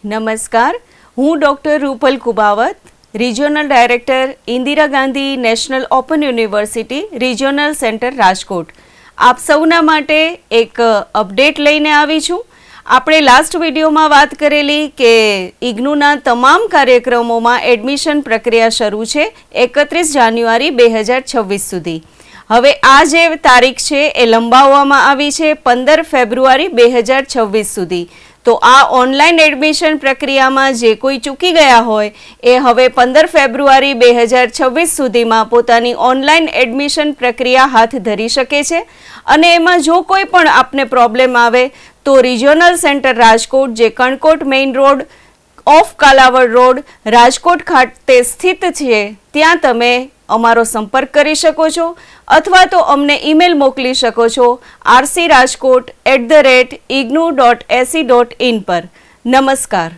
નમસ્કાર, હું doctor Rupal Kubavat, regional director Indira Gandhi national open university regional centre Rajkot. આપ સૌના માટે એક અપડેટ લઈને આવી છું. આપણે લાસ્ટ વિડીયોમાં વાત કરેલી કે ઇગ્નુના તમામ કાર્યક્રમોમાં એડમિશન પ્રક્રિયા શરૂ છે 31 જાન્યુઆરી 2026 સુધી. હવે આ જે તારીખ છે એ લંબાવવામાં આવી છે 15 ફેબ્રુઆરી 2026 સુધી. તો આ ઓનલાઈન એડમિશન પ્રક્રિયામાં જે કોઈ ચૂકી ગયા હોય એ હવે 15 ફેબ્રુઆરી 2026 સુધીમાં પોતાની ઓનલાઈન એડમિશન પ્રક્રિયા હાથ ધરી શકે છે. અને એમાં જો કોઈ પણ આપને પ્રોબ્લેમ આવે તો રિજિયોનલ સેન્ટર રાજકોટ, જે Kankot main road off Kalavad road Rajkot ખાતે સ્થિત છે, ત્યાં તમે અમારો સંપર્ક કરી શકો છો અથવા તો અમને ઈમેલ મોકલી શકો છો rcrajkot@ignu.ac.in પર. નમસ્કાર.